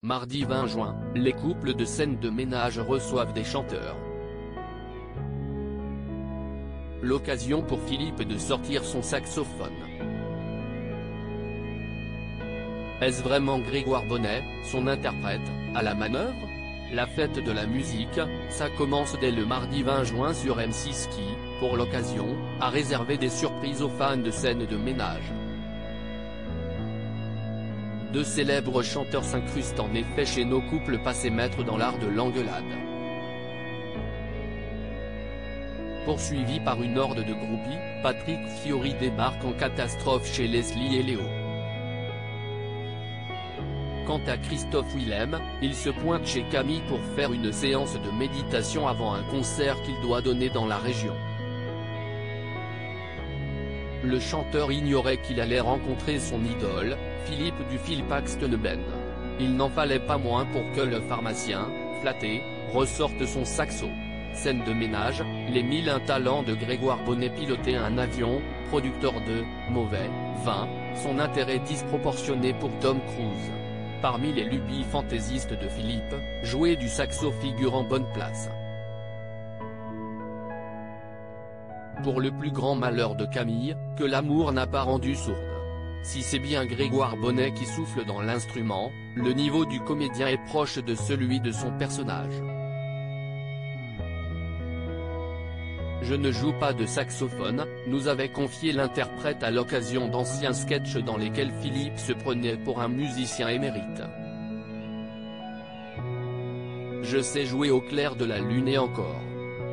Mardi 20 juin, les couples de scène de ménage reçoivent des chanteurs. L'occasion pour Philippe de sortir son saxophone. Est-ce vraiment Grégoire Bonnet, son interprète, à la manœuvre? La fête de la musique, ça commence dès le mardi 20 juin sur M6 qui, pour l'occasion, a réservé des surprises aux fans de scène de ménage. De célèbres chanteurs s'incrustent en effet chez nos couples passés maîtres dans l'art de l'engueulade. Poursuivi par une horde de groupies, Patrick Fiori débarque en catastrophe chez Leslie et Léo. Quant à Christophe Willem, il se pointe chez Camille pour faire une séance de méditation avant un concert qu'il doit donner dans la région. Le chanteur ignorait qu'il allait rencontrer son idole, Philippe du Philpaxteneben. Il n'en fallait pas moins pour que le pharmacien, flatté, ressorte son saxo. Scène de ménage, les 1001 talents de Grégoire Bonnet piloter un avion, producteur de « mauvais » vin, son intérêt disproportionné pour Tom Cruise. Parmi les lubies fantaisistes de Philippe, jouer du saxo figure en bonne place. Pour le plus grand malheur de Camille, que l'amour n'a pas rendu sourde. Si c'est bien Grégoire Bonnet qui souffle dans l'instrument, le niveau du comédien est proche de celui de son personnage. Je ne joue pas de saxophone, nous avait confié l'interprète à l'occasion d'anciens sketchs dans lesquels Philippe se prenait pour un musicien émérite. Je sais jouer au clair de la lune et encore.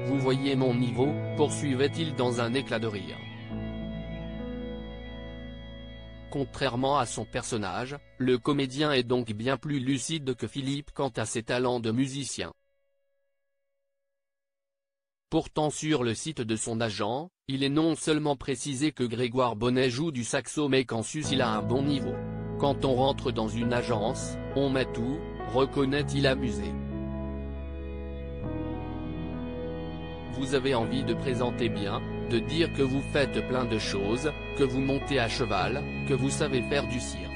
Vous voyez mon niveau, poursuivait-il dans un éclat de rire. Contrairement à son personnage, le comédien est donc bien plus lucide que Philippe quant à ses talents de musicien. Pourtant sur le site de son agent, il est non seulement précisé que Grégoire Bonnet joue du saxo mais qu'en sus il a un bon niveau. Quand on rentre dans une agence, on met tout, reconnaît-il amusé. Vous avez envie de présenter bien, de dire que vous faites plein de choses, que vous montez à cheval, que vous savez faire du cirque.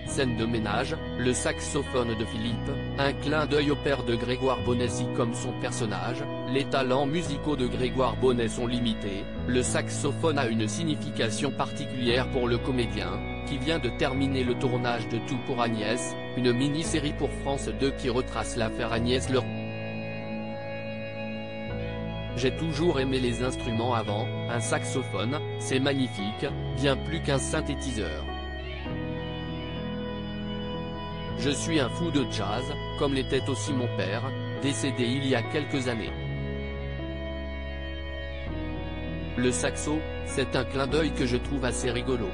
Scène de ménage, le saxophone de Philippe, un clin d'œil au père de Grégoire Bonnet. Si comme son personnage, les talents musicaux de Grégoire Bonnet sont limités, le saxophone a une signification particulière pour le comédien, qui vient de terminer le tournage de Tout pour Agnès, une mini-série pour France 2 qui retrace l'affaire Agnès Le. J'ai toujours aimé les instruments avant, un saxophone, c'est magnifique, bien plus qu'un synthétiseur. Je suis un fou de jazz, comme l'était aussi mon père, décédé il y a quelques années. Le saxo, c'est un clin d'œil que je trouve assez rigolo.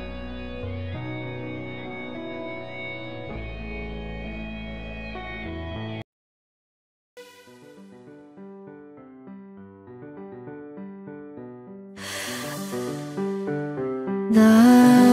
나